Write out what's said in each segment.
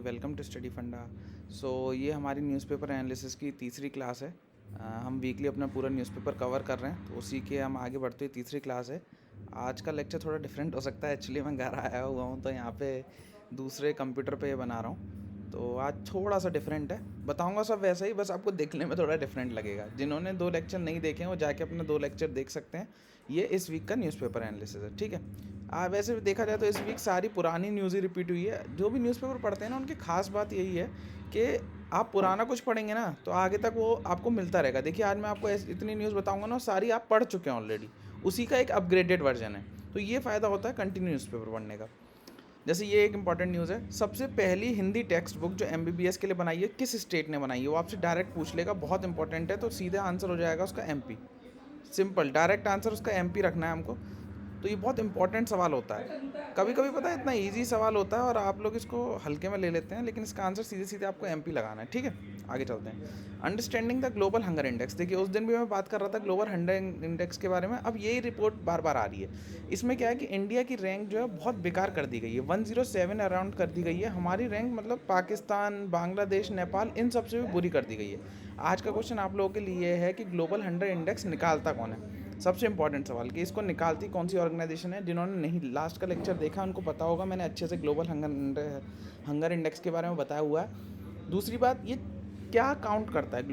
Welcome to study फंडा। ये हमारी न्यूज़पेपर एनालिसिस की तीसरी क्लास है। हम वीकली अपना पूरा न्यूज़पेपर कवर कर रहे हैं, तो उसी के हम आगे बढ़ते हुए तीसरी क्लास है। आज का लेक्चर थोड़ा डिफरेंट हो सकता है। एक्चुअली मैं घर आया हुआ हूँ, तो यहाँ पे दूसरे कंप्यूटर पे बना रहा हूँ, तो आज थोड़ा सा डिफरेंट है। बताऊँगा सब वैसा ही, बस आपको देखने में थोड़ा डिफरेंट लगेगा। जिन्होंने 2 लेक्चर नहीं देखे हैं वो जाके अपने 2 लेक्चर देख सकते हैं। ये इस वीक का न्यूज़पेपर एनालिसिस है, ठीक है। वैसे भी देखा जाए तो इस वीक सारी पुरानी न्यूज़ ही रिपीट हुई है। जो भी न्यूज़पेपर पढ़ते हैं ना, उनकी खास बात यही है कि आप पुराना कुछ पढ़ेंगे ना, तो आगे तक वो आपको मिलता रहेगा। देखिए, आज मैं आपको इतनी न्यूज़ बताऊंगा ना, सारी आप पढ़ चुके हैं ऑलरेडी। उसी का एक अपग्रेडेड वर्जन है। तो ये फ़ायदा होता है कंटिन्यू न्यूज़पेपर पढ़ने का। जैसे ये एक इंपॉर्टेंट न्यूज़ है, सबसे पहली हिंदी टेक्स्ट बुक जो MBBS के लिए बनाई है, किस स्टेट ने बनाई है, वो आपसे डायरेक्ट पूछ लेगा। बहुत इंपॉर्टेंट है, तो सीधे आंसर हो जाएगा उसका MP। सिंपल डायरेक्ट आंसर उसका MP रखना है हमको। तो ये बहुत इंपॉर्टेंट सवाल होता है। कभी कभी पता है, इतना इजी सवाल होता है और आप लोग इसको हल्के में ले लेते हैं, लेकिन इसका आंसर सीधे सीधे आपको MP लगाना है, ठीक है। आगे चलते हैं। Understanding the global hunger index. देखिए, उस दिन भी मैं बात कर रहा था ग्लोबल हंगर इंडेक्स के बारे में। अब यही रिपोर्ट बार बार आ रही है। इसमें क्या है कि इंडिया की रैंक जो है बहुत बेकार कर दी गई है। 107 अराउंड कर दी गई है हमारी रैंक। मतलब पाकिस्तान, बांग्लादेश, नेपाल, इन सबसे भी बुरी कर दी गई है। आज का क्वेश्चन आप लोगों के लिए है कि ग्लोबल हंगर इंडेक्स निकालता कौन है। सबसे इंपॉर्टेंट सवाल कि इसको निकालती कौन सी ऑर्गेनाइजेशन है। जिन्होंने नहीं लास्ट का लेक्चर देखा उनको पता होगा, मैंने अच्छे से ग्लोबल हंगर इंडेक्स के बारे में बताया हुआ है। दूसरी बात, ये क्या काउंट करता है।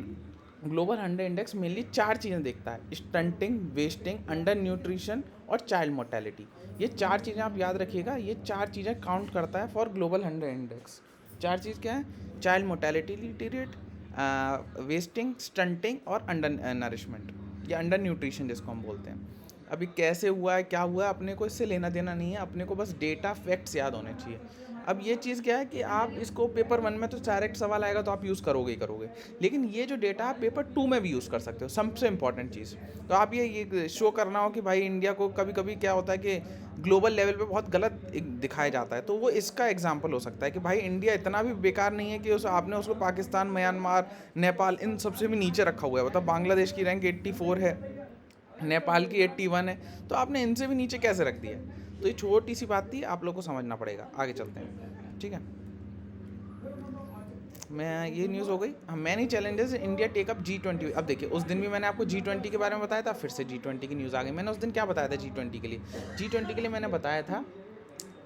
ग्लोबल हंगर इंडेक्स मेनली 4 चीज़ें देखता है: स्टंटिंग, वेस्टिंग, अंडर न्यूट्रिशन और चाइल्ड मोर्टेलिटी। ये 4 चीज़ें आप याद रखिएगा। ये 4 चीज़ें काउंट करता है फॉर ग्लोबल हंगर इंडेक्स। 4 चीज़ क्या है? Child mortality rate, wasting, stunting और अंडर नरिशमेंट या अंडर न्यूट्रिशन जिसको हम बोलते हैं। अभी कैसे हुआ है, क्या हुआ है, अपने को इससे लेना देना नहीं है। अपने को बस डेटा फैक्ट्स याद होने चाहिए। अब ये चीज़ क्या है कि आप इसको पेपर 1 में तो डायरेक्ट सवाल आएगा तो आप यूज़ करोगे ही करोगे, लेकिन ये जो डेटा आप पेपर 2 में भी यूज़ कर सकते हो। सबसे इंपॉर्टेंट चीज़ तो आप ये शो करना हो कि भाई इंडिया को कभी कभी क्या होता है कि ग्लोबल लेवल पे बहुत गलत दिखाया जाता है, तो वो इसका एग्जाम्पल हो सकता है कि भाई इंडिया इतना भी बेकार नहीं है कि आपने उसको पाकिस्तान, म्यांमार, नेपाल, इन सबसे भी नीचे रखा हुआ है। मतलब बांग्लादेश की रैंक 84 है, नेपाल की 81 है, तो आपने इनसे भी नीचे कैसे रख दिया। तो ये छोटी सी बात थी, आप लोग को समझना पड़ेगा। आगे चलते हैं, ठीक है। मैं ये न्यूज़ हो गई। हम many challenges India take up G20। अब देखिए, उस दिन भी मैंने आपको G20 के बारे में बताया था, फिर से G20 की न्यूज़ आ गई। मैंने उस दिन क्या बताया था G20 के लिए? G20 के लिए मैंने बताया था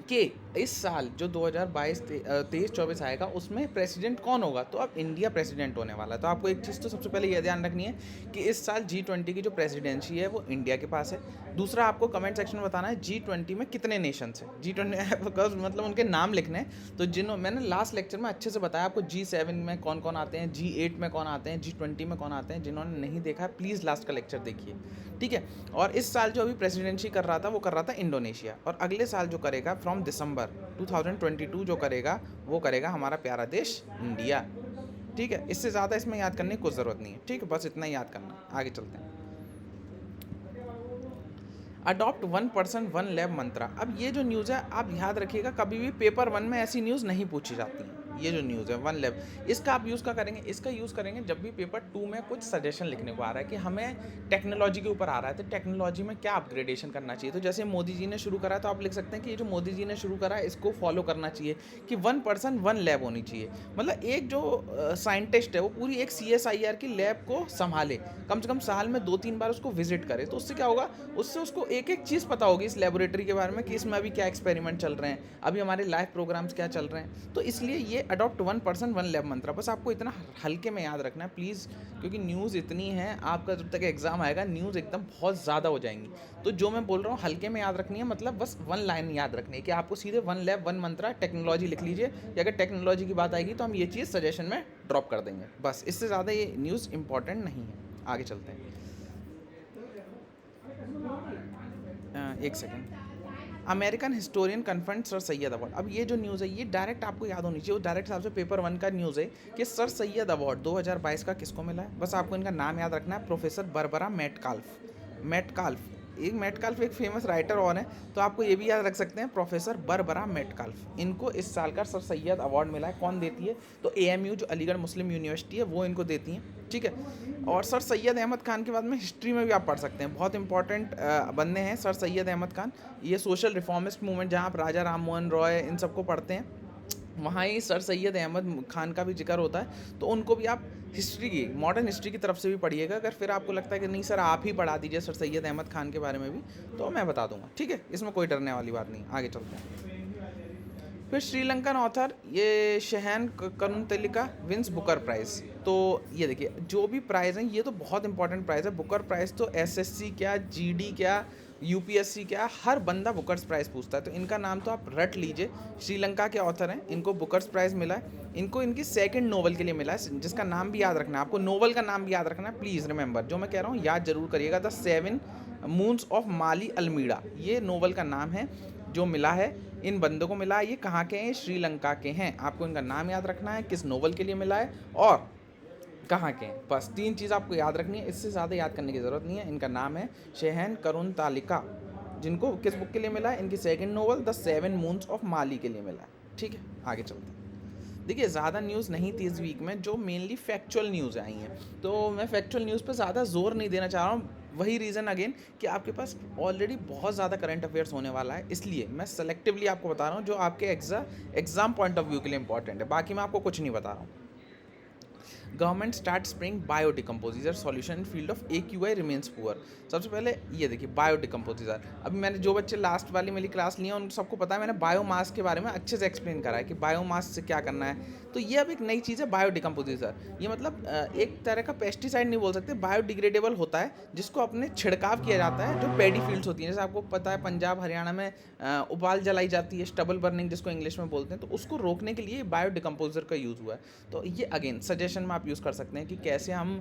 कि इस साल जो 2022 23-24 आएगा, उसमें प्रेसिडेंट कौन होगा। तो अब इंडिया प्रेसिडेंट होने वाला है। तो आपको एक चीज़ तो सबसे पहले ये ध्यान रखनी है कि इस साल G20 की जो प्रेसिडेंसी है वो इंडिया के पास है। दूसरा, आपको कमेंट सेक्शन में बताना है G20 में कितने नेशंस हैं। G20 मतलब उनके नाम लिखने हैं। तो मैंने लास्ट लेक्चर में अच्छे से बताया आपको G7 में कौन कौन आते हैं, G8 में कौन आते हैं, G20 में कौन आते हैं। जिन्होंने नहीं देखा है प्लीज़ लास्ट का लेक्चर देखिए, ठीक है। और इस साल जो अभी प्रेसिडेंसी कर रहा था वो कर रहा था इंडोनेशिया, और अगले साल जो करेगा फ्रॉम दिसंबर 2022 जो करेगा वो करेगा हमारा प्यारा देश इंडिया, ठीक है। इससे ज़्यादा इसमें याद करने की कोई ज़रूरत नहीं है, ठीक है। बस इतना ही याद करना। आगे चलते हैं। अडॉप्ट 1 पर्सन 1 लैब मंत्रा। अब ये जो न्यूज़ है आप याद रखिएगा, कभी भी पेपर 1 में ऐसी न्यूज़ नहीं पूछी जाती है। ये जो न्यूज़ है 1 लैब, इसका आप यूज़ क्या करेंगे? इसका यूज़ करेंगे जब भी पेपर 2 में कुछ सजेशन लिखने को आ रहा है कि हमें टेक्नोलॉजी के ऊपर आ रहा है, तो टेक्नोलॉजी में क्या अपग्रेडेशन करना चाहिए। तो जैसे मोदी जी ने शुरू करा है, तो आप लिख सकते हैं कि ये जो मोदी जी ने शुरू करा है इसको फॉलो करना चाहिए कि 1 पर्सन 1 लैब होनी चाहिए। मतलब एक जो साइंटिस्ट है वो पूरी एक CSIR की लैब को संभाले, कम से कम साल में 2-3 बार उसको विजिट करे। तो उससे क्या होगा? उससे उसको एक एक चीज़ पता होगी इस लेबोरेटरी के बारे में कि इसमें अभी क्या एक्सपेरिमेंट चल रहे हैं, अभी हमारे लाइव प्रोग्राम्स क्या चल रहे हैं। तो इसलिए ये अडॉप्ट 1 पर्सन 1 लैब मंत्रा बस आपको इतना हल्के में याद रखना है प्लीज़, क्योंकि न्यूज़ इतनी है, आपका जब तक एग्जाम आएगा न्यूज़ एकदम बहुत ज़्यादा हो जाएंगी। तो जो मैं बोल रहा हूँ हल्के में याद रखनी है, मतलब बस 1 लाइन याद रखनी है कि आपको सीधे 1 लैब 1 मंत्रा टेक्नोलॉजी लिख लीजिए, या अगर टेक्नोलॉजी की बात आएगी तो हम ये चीज़ सजेशन में ड्रॉप कर देंगे। बस इससे ज़्यादा ये न्यूज़ इंपॉर्टेंट नहीं है। आगे चलते हैं। एक second. American historian confirm sir Syed award. अब ये जो न्यूज़ है ये डायरेक्ट आपको याद होनी चाहिए, वो डायरेक्ट हिसाब से पेपर 1 का न्यूज़ है कि सर सैयद अवार्ड 2022 का किसको मिला है। बस आपको इनका नाम याद रखना है, प्रोफेसर बरबरा मेटकाल्फ। एक मेटकाल्फ एक फेमस राइटर और हैं, तो आपको ये भी याद रख सकते हैं प्रोफेसर बरबरा मेटकाल्फ। इनको इस साल का सर सैयद अवार्ड मिला है। कौन देती है? तो AMU जो अलीगढ़ मुस्लिम यूनिवर्सिटी है वो इनको देती हैं, ठीक है। और सर सैयद अहमद खान के बाद में हिस्ट्री में भी आप पढ़ सकते हैं, बहुत इंपॉर्टेंट बंदे हैं सर सैयद अहमद खान। ये सोशल रिफॉर्मिस्ट मूवमेंट, जहाँ आप राजा राम मोहन रॉय इन सबको पढ़ते हैं, वहाँ ही सर सैयद अहमद खान का भी जिक्र होता है, तो उनको भी आप हिस्ट्री की, मॉडर्न हिस्ट्री की तरफ से भी पढ़िएगा। अगर फिर आपको लगता है कि नहीं सर आप ही पढ़ा दीजिए सर सैयद अहमद खान के बारे में भी, तो मैं बता दूंगा, ठीक है, इसमें कोई डरने वाली बात नहीं। आगे चलते हैं। फिर श्रीलंकन ऑथर ये शहन करुणतिलका विंस बुकर प्राइज़। तो ये देखिए जो भी प्राइज़ हैं ये तो बहुत इंपॉर्टेंट प्राइज़ है। बुकर प्राइज़ तो एसएससी क्या, जीडी क्या, यूपीएससी क्या, हर बंदा बुकर्स प्राइज़ पूछता है, तो इनका नाम तो आप रट लीजिए। श्रीलंका के ऑथर हैं, इनको बुकर्स प्राइज़ मिला है। इनको इनकी सेकंड नोवेल के लिए मिला है, जिसका नाम भी याद रखना है आपको, नोवेल का नाम भी याद रखना है, प्लीज़ रिमेंबर, जो मैं कह रहा हूँ याद जरूर करिएगा। द सेवन मून्स ऑफ माली अल्मीड़ा, ये नोवेल का नाम है जो मिला है, इन बंदों को मिला है। ये कहाँ के हैं? श्रीलंका के हैं। आपको इनका नाम याद रखना है, किस नोवेल के लिए मिला है और कहाँ के हैं, बस 3 चीज़ आपको याद रखनी है, इससे ज़्यादा याद करने की ज़रूरत नहीं है। इनका नाम है शहन करुणतालिका, जिनको किस बुक के लिए मिला है? इनकी second novel the seven moons of Maali के लिए मिला है, ठीक है। आगे चलते हैं। देखिए ज़्यादा न्यूज़ नहीं थी इस वीक में, जो मेनली फैक्चुअल न्यूज़ आई हैं, तो मैं फैक्चुअल न्यूज़ पे ज़्यादा जोर नहीं देना चाह रहा हूँ। वही रीज़न अगेन कि आपके पास ऑलरेडी बहुत ज़्यादा करंट अफेयर्स होने वाला है, इसलिए मैं सेलेक्टिवली आपको बता रहा हूँ जो आपके एग्ज़ाम पॉइंट ऑफ व्यू के लिए इंपॉर्टेंट है, बाकी मैं आपको कुछ नहीं बता रहा हूँ। Government start spraying bio decomposer solution in field of AQI remains poor. सबसे पहले ये देखिए बायो डिकम्पोजिजर, अभी मैंने जो बच्चे लास्ट वाली मेरी क्लास लिए उन सबको पता है, मैंने बायोमास के बारे में अच्छे से एक्सप्लेन करा है कि बायोमास से क्या करना है। तो ये अब एक नई चीज़ है बायो डिकम्पोजिजर। ये मतलब एक तरह का पेस्टिसाइड नहीं बोल सकते, बायोडिग्रेडेबल होता है, जिसको अपने छिड़काव किया जाता है जो पैडी फील्ड्स होती हैं। जैसे आपको पता है पंजाब हरियाणा में उबाल जलाई जाती है, स्टबल बर्निंग जिसको इंग्लिश में बोलते हैं, तो उसको रोकने के लिए बायो डिकम्पोजर का यूज़ हुआ है। तो ये अगेन सजेशन में आप यूज़ कर सकते हैं कि कैसे हम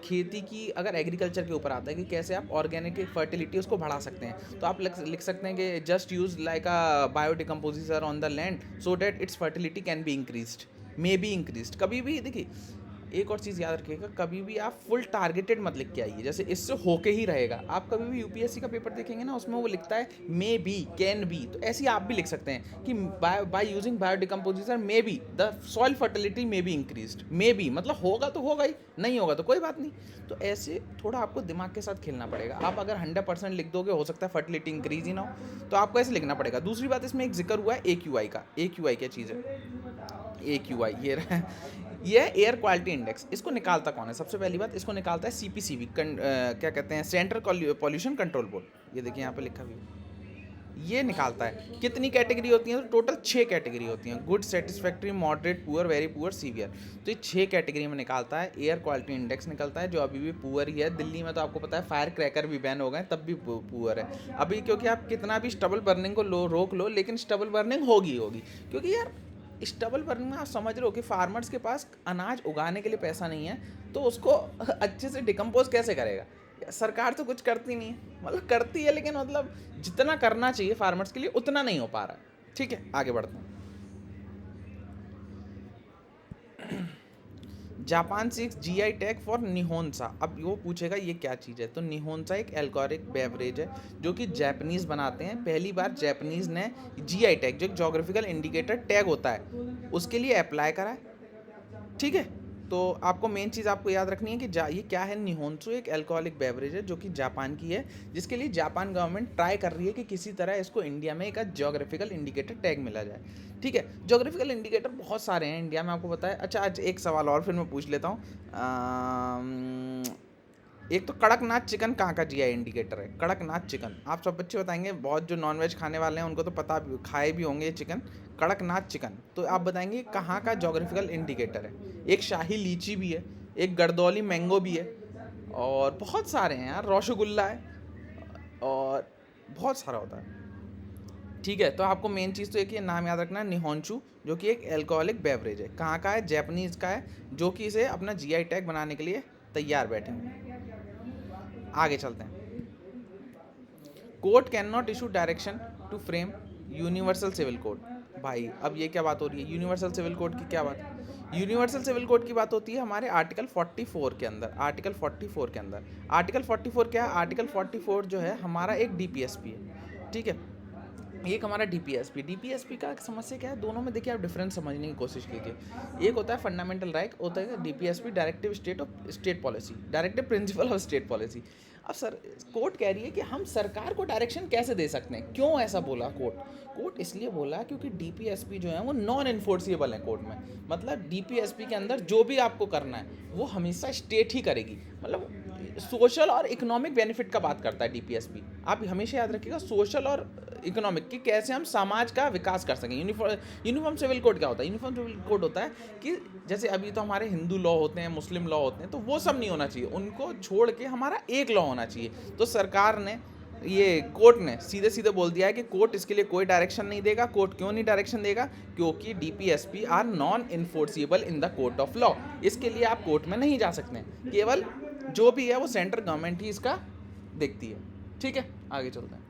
खेती की, अगर एग्रीकल्चर के ऊपर आता है कि कैसे आप ऑर्गेनिक फर्टिलिटी उसको बढ़ा सकते हैं, तो आप लिख सकते हैं कि just use like a bio decomposer on the land so that its fertility can be increased, may be increased. कभी भी देखिए एक और चीज़ याद रखिएगा, कभी भी आप फुल टारगेटेड मत लिख के आइए, जैसे इससे होके ही रहेगा। आप कभी भी यूपीएससी का पेपर देखेंगे ना, उसमें वो लिखता है मे बी, कैन बी, तो ऐसे ही आप भी लिख सकते हैं कि by using bio decomposition may be the soil fertility may be increased. May B मतलब होगा तो होगा ही, नहीं होगा तो कोई बात नहीं। तो ऐसे थोड़ा आपको दिमाग के साथ खेलना पड़ेगा। आप अगर 100% लिख दोगे, हो सकता है फर्टिलिटी इंक्रीज ही ना हो, तो आपको ऐसे लिखना पड़ेगा। दूसरी बात, इसमें एक जिक्र हुआ है AQI का। AQI क्या चीज़ है? AQI ये है एयर क्वालिटी इंडेक्स। इसको निकालता कौन है? सबसे पहली बात, इसको निकालता है CPCB, क्या कहते हैं, सेंट्रल पॉल्यूशन कंट्रोल बोर्ड। ये देखिए यहाँ पे लिखा भी है, ये निकालता है। कितनी कैटेगरी होती हैं? तो टोटल 6 कैटेगरी होती हैं, good, satisfactory, moderate, poor, very poor, severe. तो ये 6 कैटेगरी में निकालता है। एयर क्वालिटी इंडेक्स निकलता है, जो अभी भी पुअर ही है। दिल्ली में तो आपको पता है फायर क्रैकर भी बैन हो गए, तब भी पुअर है अभी, क्योंकि आप कितना भी स्टबल बर्निंग को रोक लो, लेकिन स्टबल बर्निंग होगी, क्योंकि यार स्टबल बर्निंग में आप समझ रहे हो कि फार्मर्स के पास अनाज उगाने के लिए पैसा नहीं है, तो उसको अच्छे से डिकम्पोज कैसे करेगा? सरकार तो कुछ करती नहीं है, मतलब करती है लेकिन मतलब जितना करना चाहिए फार्मर्स के लिए उतना नहीं हो पा रहा है। ठीक है, आगे बढ़ते हैं। Japan seeks GI tag for Nihonshu. अब वो पूछेगा ये क्या चीज़ है, तो निहोन्सा एक एल्कोहलिक बेवरेज है जो कि जापानीज़ बनाते हैं। पहली बार जापानीज़ ने GI टैग, जो एक जोग्राफिकल इंडिकेटर टैग होता है, उसके लिए अप्लाई करा है। ठीक है, तो आपको मेन चीज़ आपको याद रखनी है कि ये क्या है? निहोन्सु एक अल्कोहलिक बेवरेज है जो कि जापान की है, जिसके लिए जापान गवर्नमेंट ट्राई कर रही है कि किसी तरह इसको इंडिया में एक जोग्राफिकल इंडिकेटर टैग मिला जाए। ठीक है, जोग्राफिकल इंडिकेटर बहुत सारे हैं इंडिया में, आपको पता है। अच्छा, आज एक सवाल और फिर मैं पूछ लेता हूँ। एक तो कड़कनाथ चिकन कहाँ का GI इंडिकेटर है? कड़कनाथ चिकन, आप सब बच्चे बताएंगे, बहुत जो नॉनवेज खाने वाले हैं उनको तो पता भी, खाए भी होंगे ये चिकन, कड़कनाथ चिकन। तो आप बताएंगे कहाँ का जोग्राफिकल इंडिकेटर है? एक शाही लीची भी है, एक गरदौली मैंगो भी है, और बहुत सारे हैं यार, रसगुल्ला है, और बहुत सारा होता है। ठीक है, तो आपको मेन चीज़ तो एक ये नाम याद रखना है, निहोन्शु, जो कि एक एल्कोहलिक बेवरेज है। कहाँ का है? जापानीज़ का है, जो कि इसे अपना GI टैग बनाने के लिए तैयार बैठे हैं। आगे चलते हैं। Court can not issue direction to frame universal civil code. भाई अब ये क्या बात हो रही है? यूनिवर्सल सिविल कोड की क्या बात? यूनिवर्सल सिविल कोड की बात होती है हमारे आर्टिकल 44 के अंदर। आर्टिकल 44 के अंदर, आर्टिकल 44 क्या है? आर्टिकल 44 जो है हमारा एक DPSP है। ठीक है, एक हमारा डीपीएसपी का समस्या क्या है, दोनों में देखिए आप डिफरेंस समझने की कोशिश कीजिए। एक होता है फंडामेंटल राइट, होता है DPSP directive state policy, directive principle of state policy. अब सर कोर्ट कह रही है कि हम सरकार को डायरेक्शन कैसे दे सकते हैं। क्यों ऐसा बोला कोर्ट इसलिए बोला क्योंकि डीपीएसपी जो है वो नॉन इन्फोर्सिएबल है कोर्ट में। मतलब डीपीएसपी के अंदर जो भी आपको करना है वो हमेशा स्टेट ही करेगी। मतलब सोशल और इकोनॉमिक बेनिफिट का बात करता है डीपीएसपी। आप हमेशा याद रखिएगा सोशल और इकोनॉमिक कि कैसे हम समाज का विकास कर सकें। यूनिफॉर्म सिविल कोड क्या होता है? यूनिफॉर्म सिविल कोड होता है कि जैसे अभी तो हमारे हिंदू लॉ होते हैं, मुस्लिम लॉ होते हैं, तो वो सब नहीं होना चाहिए, उनको छोड़ के हमारा एक लॉ होना चाहिए। तो सरकार ने ये कोर्ट ने सीधे सीधे बोल दिया है कि कोर्ट इसके लिए कोई डायरेक्शन नहीं देगा। कोर्ट क्यों नहीं डायरेक्शन देगा? क्योंकि DPSP are non enforceable in the court of law. इसके लिए आप कोर्ट में नहीं जा सकते हैं, केवल जो भी है वो सेंट्रल गवर्नमेंट ही इसका देखती है। ठीक है, आगे चलते हैं।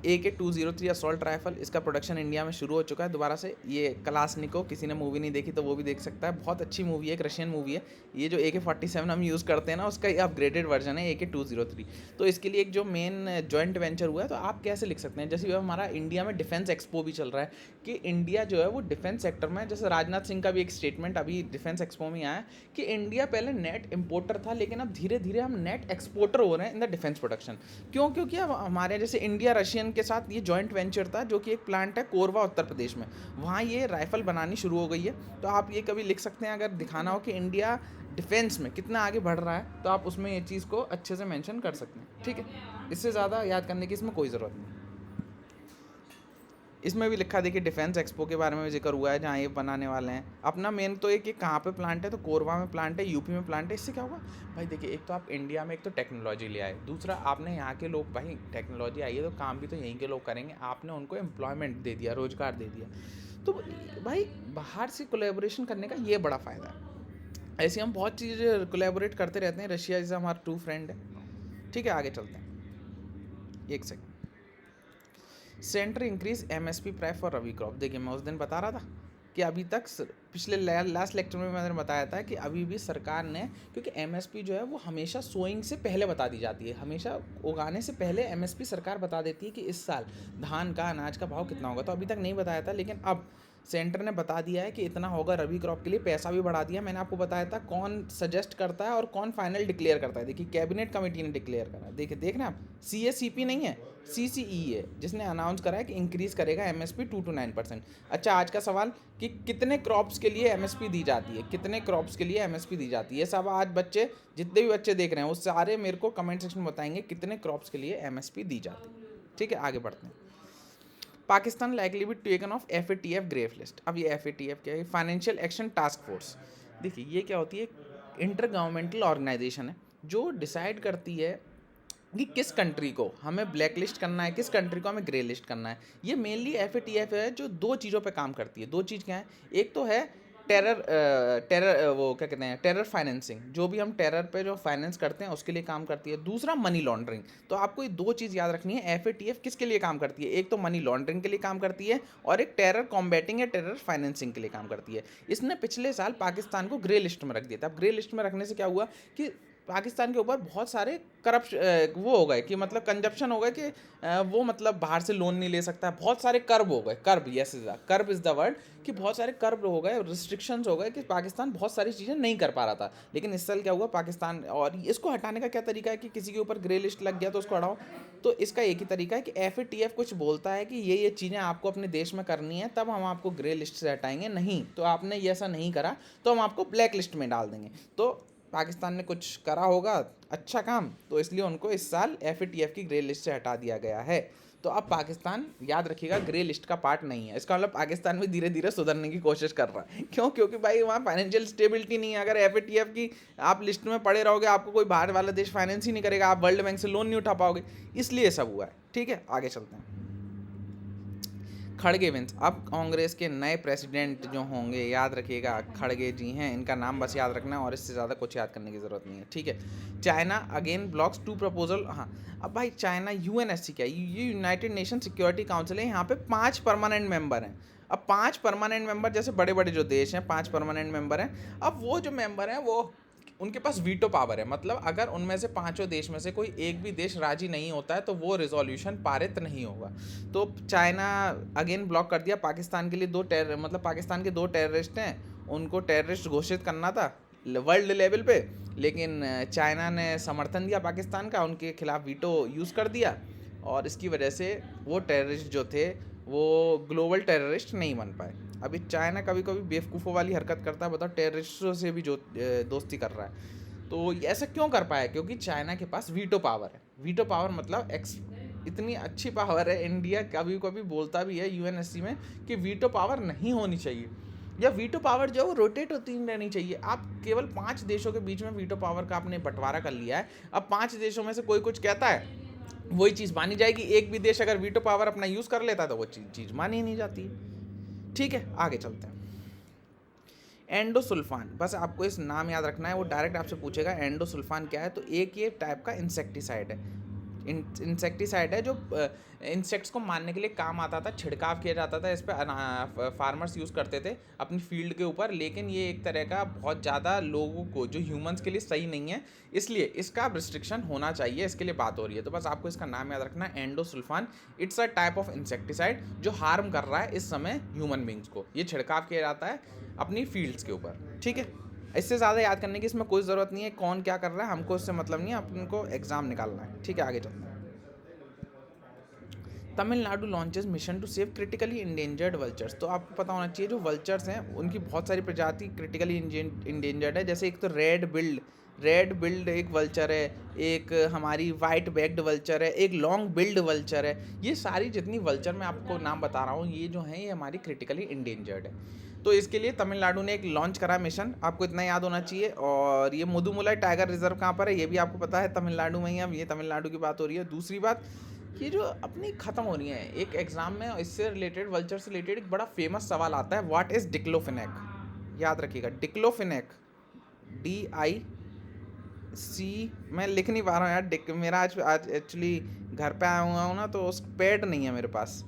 AK-203 असॉल्ट राइफल, इसका प्रोडक्शन इंडिया में शुरू हो चुका है दोबारा से। ये क्लासनिको, किसी ने मूवी नहीं देखी तो वो भी देख सकता है, बहुत अच्छी मूवी है, एक रशियन मूवी है। ये जो AK-47 हम यूज़ करते हैं ना, उसका ये अपग्रेडेड वर्जन है AK-203। तो इसके लिए एक जो मेन जॉइंट वेंचर हुआ है, तो आप कैसे लिख सकते हैं, जैसे हमारा इंडिया में डिफेंस एक्सपो भी चल रहा है कि इंडिया जो है वो डिफेंस सेक्टर में, जैसे राजनाथ सिंह का भी एक स्टेटमेंट अभी डिफेंस एक्सपो में आया कि इंडिया पहले नेट इम्पोर्टर था, लेकिन अब धीरे धीरे हम नेट एक्सपोर्टर हो रहे हैं इन द डिफेंस प्रोडक्शन। क्यों? क्योंकि अब हमारे जैसे इंडिया रशियन के साथ ये जॉइंट वेंचर था, जो कि एक प्लांट है कोरबा उत्तर प्रदेश में, वहाँ ये राइफल बनानी शुरू हो गई है। तो आप ये कभी लिख सकते हैं, अगर दिखाना हो कि इंडिया डिफेंस में कितना आगे बढ़ रहा है, तो आप उसमें ये चीज़ को अच्छे से मेंशन कर सकते हैं। ठीक है, इससे ज़्यादा याद करने की इसमें कोई ज़रूरत नहीं। इसमें भी लिखा देखिए डिफेंस एक्सपो के बारे में भी जिक्र हुआ है, जहाँ ये बनाने वाले हैं। अपना मेन तो एक कहाँ पे प्लांट है, तो कोरबा में प्लांट है, यूपी में प्लांट है। इससे क्या होगा भाई, देखिए एक तो आप इंडिया में एक तो टेक्नोलॉजी ले आए, दूसरा आपने यहाँ के लोग, भाई टेक्नोलॉजी आई है तो काम भी तो यहीं के लोग करेंगे, आपने उनको एम्प्लॉयमेंट दे दिया, रोजगार दे दिया। तो भाई बाहर से कोलेबोरेशन करने का ये बड़ा फ़ायदा है। ऐसे हम बहुत चीज़ें कोलेबोरेट करते रहते हैं, रशिया जैसे हमारा ट्रू फ्रेंड है। ठीक है, आगे चलते हैं, एक second. Centre increase MSP price for rabi crop. देखिए मैं उस दिन बता रहा था कि अभी तक पिछले लास्ट लेक्चर में मैंने बताया था कि अभी भी सरकार ने, क्योंकि MSP जो है वो हमेशा सोइंग से पहले बता दी जाती है, हमेशा उगाने से पहले MSP सरकार बता देती है कि इस साल धान का, अनाज का भाव कितना होगा। तो अभी तक नहीं बताया था, लेकिन अब सेंटर ने बता दिया है कि इतना होगा रबी क्रॉप के लिए, पैसा भी बढ़ा दिया। मैंने आपको बताया था कौन सजेस्ट करता है और कौन फाइनल डिक्लेयर करता है। देखिए कैबिनेट कमेटी ने डिक्लेयर करा, देखिए देख रहे हैं आप, CACP नहीं है, CCE है जिसने अनाउंस करा है कि इंक्रीज़ करेगा MSP 2 to 9%। अच्छा, आज का सवाल कि कितने क्रॉप्स के लिए MSP दी जाती है, कितने क्रॉप्स के लिए MSP दी जाती है, सब आज बच्चे, जितने भी बच्चे देख रहे हैं वो सारे मेरे को कमेंट सेक्शन में बताएंगे कितने क्रॉप्स के लिए MSP दी जाती है। ठीक है, आगे बढ़ते हैं। Pakistan likely be taken off FATF grey list. अब ये FATF क्या है? Financial action task force. देखिए ये क्या होती है, इंटर गवर्नमेंटल ऑर्गेनाइजेशन है जो डिसाइड करती है कि किस कंट्री को हमें ब्लैक लिस्ट करना है, किस कंट्री को हमें ग्रे लिस्ट करना है। ये मेनली FATF है जो दो चीज़ों पे काम करती है। दो चीज़ क्या है? एक तो है टेरर वो क्या कहते हैं, टेरर फाइनेंसिंग, जो भी हम टेरर पे जो फाइनेंस करते हैं उसके लिए काम करती है। दूसरा मनी लॉन्ड्रिंग। तो आपको ये दो चीज़ याद रखनी है, FATF किसके लिए काम करती है, एक तो मनी लॉन्ड्रिंग के लिए काम करती है और एक टेरर कॉम्बैटिंग या टेरर फाइनेंसिंग के लिए काम करती है। इसने पिछले साल पाकिस्तान को ग्रे लिस्ट में रख दिया था। अब ग्रे लिस्ट में रखने से क्या हुआ कि पाकिस्तान के ऊपर बहुत सारे वो हो गए कि मतलब कंजप्शन हो गए कि वो मतलब बाहर से लोन नहीं ले सकता, बहुत सारे कर्ब हो गए, कर्ब, यस कर्ब इज़ द वर्ड, कि बहुत सारे कर्ब हो गए, रिस्ट्रिक्शंस हो गए कि पाकिस्तान बहुत सारी चीज़ें नहीं कर पा रहा था। लेकिन इस साल क्या हुआ पाकिस्तान, और इसको हटाने का क्या तरीका है कि किसी के ऊपर ग्रे लिस्ट लग गया तो उसको हटाओ। तो इसका एक ही तरीका है कि FATF कुछ बोलता है कि ये चीज़ें आपको अपने देश में करनी है, तब हम आपको ग्रे लिस्ट से हटाएंगे, नहीं तो आपने ये ऐसा नहीं करा तो हम आपको ब्लैक लिस्ट में डाल देंगे। तो पाकिस्तान ने कुछ करा होगा अच्छा काम, तो इसलिए उनको इस साल FATF की ग्रे लिस्ट से हटा दिया गया है। तो अब पाकिस्तान, याद रखिएगा, ग्रे लिस्ट का पार्ट नहीं है। इसका मतलब पाकिस्तान भी धीरे धीरे सुधरने की कोशिश कर रहा है। क्यों? क्योंकि भाई वहाँ फाइनेंशियल स्टेबिलिटी नहीं है। अगर FATF की आप लिस्ट में पड़े रहोगे, आपको कोई बाहर वाला देश फाइनेंस ही नहीं करेगा, आप वर्ल्ड बैंक से लोन नहीं उठा पाओगे, इसलिए सब हुआ है। ठीक है, आगे चलते हैं। खड़गे विंस। अब कांग्रेस के नए प्रेसिडेंट जो होंगे, याद रखिएगा खड़गे जी हैं, इनका नाम बस याद रखना है और इससे ज़्यादा कुछ याद करने की ज़रूरत नहीं है। ठीक है, चाइना अगेन ब्लॉक्स 2 प्रपोजल। हाँ, अब भाई चाइना UNSC क्या है, ये यूनाइटेड नेशन सिक्योरिटी काउंसिल है, यहाँ पे 5 परमानेंट मेंबर हैं। अब 5 परमानेंट मेंबर, जैसे बड़े बड़े जो देश हैं 5 परमानेंट मेंबर हैं, अब वो जो मेंबर हैं वो उनके पास वीटो पावर है, मतलब अगर उनमें से पांचों देश में से कोई एक भी देश राजी नहीं होता है तो वो रिजोल्यूशन पारित नहीं होगा। तो चाइना अगेन ब्लॉक कर दिया पाकिस्तान के लिए। मतलब पाकिस्तान के 2 टेररिस्ट हैं, उनको टेररिस्ट घोषित करना था वर्ल्ड लेवल पे, लेकिन चाइना ने समर्थन दिया पाकिस्तान का, उनके खिलाफ वीटो यूज़ कर दिया, और इसकी वजह से वो टेररिस्ट जो थे वो ग्लोबल टेररिस्ट नहीं बन पाए। अभी चाइना कभी कभी बेवकूफ़ों वाली हरकत करता है, बताओ टेररिस्टों से भी जो दोस्ती कर रहा है। तो ये ऐसा क्यों कर पाया? क्योंकि चाइना के पास वीटो पावर है। वीटो पावर मतलब इतनी अच्छी पावर है। इंडिया कभी कभी बोलता भी है यूएनएससी में कि वीटो पावर नहीं होनी चाहिए, या वीटो पावर जो है वो रोटेट होती रहनी चाहिए। आप केवल 5 देशों के बीच में वीटो पावर का आपने बंटवारा कर लिया है। अब 5 देशों में से कोई कुछ कहता है, वही चीज़ मानी जाएगी। एक भी देश अगर वीटो पावर अपना यूज़ कर लेता है तो वो चीज़ मानी ही नहीं जाती। ठीक है, आगे चलते हैं। एंडोसल्फान, बस आपको इस नाम याद रखना है, वो डायरेक्ट आपसे पूछेगा एंडोसल्फान क्या है। तो एक ये टाइप का इंसेक्टिसाइड है। इंसेक्टिसाइड है जो इंसेक्ट्स को मारने के लिए काम आता था, छिड़काव किया जाता था इस पर, फार्मर्स यूज़ करते थे अपनी फील्ड के ऊपर। लेकिन ये एक तरह का बहुत ज़्यादा लोगों को, जो ह्यूमंस के लिए सही नहीं है, इसलिए इसका रिस्ट्रिक्शन होना चाहिए, इसके लिए बात हो रही है। तो बस आपको इसका नाम याद रखना है, endosulfan. It's a type of insecticide जो हार्म कर रहा है इस समय ह्यूमन बींग्स को। ये छिड़काव किया जाता है अपनी फील्ड्स के ऊपर। ठीक है, इससे ज़्यादा याद करने की इसमें कोई ज़रूरत नहीं है, कौन क्या कर रहा है हमको इससे मतलब नहीं है, अपन को एग्ज़ाम निकालना है। ठीक है, आगे चलते हैं। Tamil Nadu launches mission to save critically endangered vultures. तो आपको पता होना चाहिए जो वल्चर्स हैं उनकी बहुत सारी प्रजाति क्रिटिकली इंडेंजर्ड है। जैसे एक तो रेड बिल्ड एक वल्चर है, एक हमारी वाइट बैक्ड वल्चर है, एक लॉन्ग बिल्ड वल्चर है। ये सारी जितनी वल्चर मैं आपको नाम बता रहा हूँ, ये जो हैं ये हमारी क्रिटिकली इंडेंजर्ड है। तो इसके लिए तमिलनाडु ने एक लॉन्च करा मिशन, आपको इतना याद होना चाहिए। और ये मुदुमुलाई टाइगर रिजर्व कहाँ पर है ये भी आपको पता है, तमिलनाडु में ही। अब ये तमिलनाडु की बात हो रही है। दूसरी बात, ये जो अपनी ख़त्म हो रही है एक एग्ज़ाम में, इससे रिलेटेड, वल्चर से रिलेटेड एक बड़ा फेमस सवाल आता है, व्हाट इज़ डिक्लोफिनेक। याद रखिएगा, डिक्लोफिनेक, DIC, मैं लिख नहीं पा रहा हूँ यार। मेरा आज एक्चुअली घर पे आया हुआ हूँ ना, तो उस पैड नहीं है मेरे पास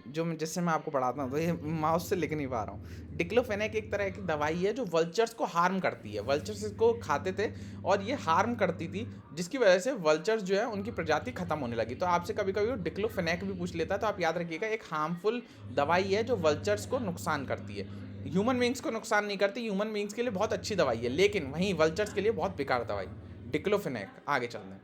जिससे मैं आपको पढ़ाता हूँ, तो ये माउस से लिख नहीं पा रहा हूँ। डिक्लोफेनेक एक तरह की दवाई है जो वल्चर्स को हार्म करती है। वल्चर्स इसको खाते थे और ये हार्म करती थी, जिसकी वजह से वल्चर्स जो है उनकी प्रजाति खत्म होने लगी। तो आपसे कभी कभी डिक्लोफेनेक भी पूछ लेता है, तो आप याद रखिएगा एक हार्मफुल दवाई है जो वल्चर्स को नुकसान करती है। ह्यूमन बींग्स को नुकसान नहीं करती, ह्यूमन बींग्स के लिए बहुत अच्छी दवाई है, लेकिन वहीं वल्चर्स के लिए बहुत बेकार दवाई डिक्लोफेनेक। आगे चलते हैं।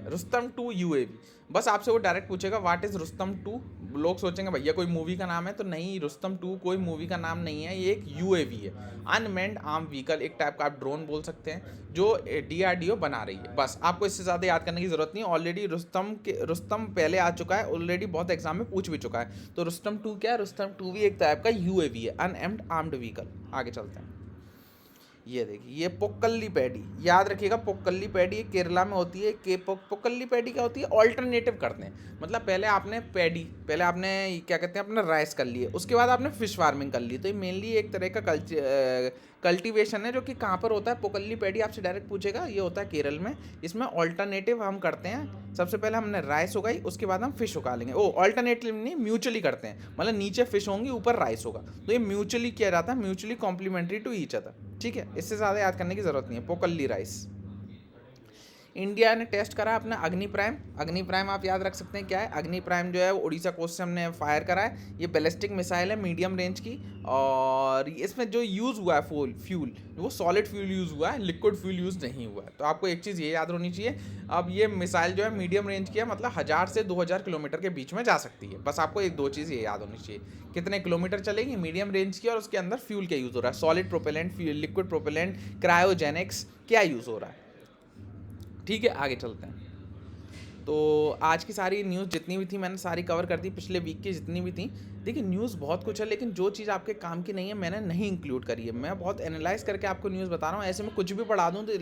रुस्तम 2 UAV, बस आपसे वो डायरेक्ट पूछेगा व्हाट इज़ रुस्तम 2। लोग सोचेंगे भैया कोई मूवी का नाम है, तो नहीं, रुस्तम 2 कोई मूवी का नाम नहीं है, ये एक UAV है, अनमैन्ड आर्म व्हीकल, एक टाइप का आप ड्रोन बोल सकते हैं, जो DRDO बना रही है। बस आपको इससे ज़्यादा याद करने की ज़रूरत नहीं। ऑलरेडी रुस्तम पहले आ चुका है, ऑलरेडी बहुत एग्जाम में पूछ भी चुका है। तो रुस्तम 2 क्या है? रुस्तम 2 भी एक टाइप का UAV है, अनएम्ड आर्म्ड व्हीकल। आगे चलते हैं। ये देखिए, ये पोक्कल्ली पैडी, याद रखिएगा, पोक्कल्ली पैडी केरला में होती है। पोक्कल्ली पैडी क्या होती है? ऑल्टरनेटिव करते हैं, मतलब पहले आपने क्या कहते हैं, अपना राइस कर लिए, उसके बाद आपने फिश फार्मिंग कर ली। तो ये मेनली एक तरह का कल्टीवेशन है जो कि कहाँ पर होता है। पोक्कल्ली पैडी आपसे डायरेक्ट पूछेगा, ये होता है केरल में। इसमें ऑल्टरनेटिव हम करते हैं, सबसे पहले हमने राइस उगाई, उसके बाद हम फिश उगा लेंगे। ऑल्टरनेटिव नहीं, म्यूचुअली करते हैं, मतलब नीचे फिश होंगी, ऊपर राइस होगा। तो ये म्यूचुअली किया जाता है, mutually complementary to each other. ठीक है, इससे ज़्यादा याद करने की ज़रूरत नहीं है। पोकल्ली राइस। इंडिया ने टेस्ट करा अपना अग्नि प्राइम। अग्नि प्राइम आप याद रख सकते हैं क्या है। अग्नि प्राइम जो है वो उड़ीसा कोस्ट से हमने फायर करा है। ये बैलिस्टिक मिसाइल है मीडियम रेंज की, और इसमें जो यूज़ हुआ है फ्यूल, वो सॉलिड फ्यूल यूज़ हुआ है, लिक्विड फ्यूल यूज़ नहीं हुआ है। तो आपको एक चीज़ ये याद होनी चाहिए। अब ये मिसाइल जो है मीडियम रेंज की है, मतलब 1000 से 2000 किलोमीटर के बीच में जा सकती है। बस आपको एक दो चीज़ ये याद होनी चाहिए, कितने किलोमीटर चलेगी, मीडियम रेंज की, और उसके अंदर फ्यूल क्या यूज़ हो रहा है, solid propellant, liquid propellant, cryogenics क्या यूज़ हो रहा है। ठीक है, आगे चलते हैं। तो आज की सारी न्यूज़ जितनी भी थी मैंने सारी कवर कर दी, पिछले वीक की जितनी भी थी। देखिए, न्यूज़ बहुत कुछ है, लेकिन जो चीज़ आपके काम की नहीं है मैंने नहीं इंक्लूड करी है। मैं बहुत एनालाइज करके आपको न्यूज़ बता रहा हूँ। ऐसे में कुछ भी पढ़ा दूँ तो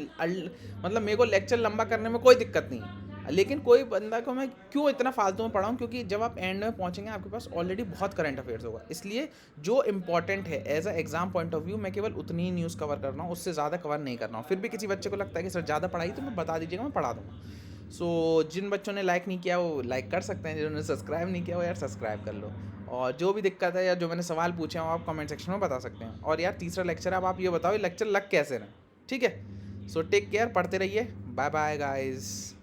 मतलब मेरे को लेक्चर लंबा करने में कोई दिक्कत नहीं है, लेकिन कोई बंदा को मैं क्यों इतना फालतू में पढ़ाऊँ, क्योंकि जब आप एंड में पहुँचेंगे आपके पास ऑलरेडी बहुत करंट अफेयर्स होगा। इसलिए जो इंपॉर्टेंट है as a exam point of view, मैं केवल उतनी ही न्यूज़ कवर कर रहा हूँ, उससे ज़्यादा कवर नहीं कर रहा हूँ। फिर भी किसी बच्चे को लगता है कि सर ज़्यादा पढ़ाई, तो मैं बता दीजिएगा, मैं पढ़ा दूँगा। सो जिन बच्चों ने लाइक नहीं किया वो लाइक कर सकते हैं, जिन्होंने सब्सक्राइब नहीं किया वो यार सब्सक्राइब कर लो। और जो भी दिक्कत है या जो मैंने सवाल पूछे हैं वो आप कमेंट सेक्शन में बता सकते हैं। और यार तीसरा लेक्चर अब आप ये बताओ ये लेक्चर लग कैसे रहे, ठीक है। सो टेक केयर, पढ़ते रहिए, बाय बाय गाइस।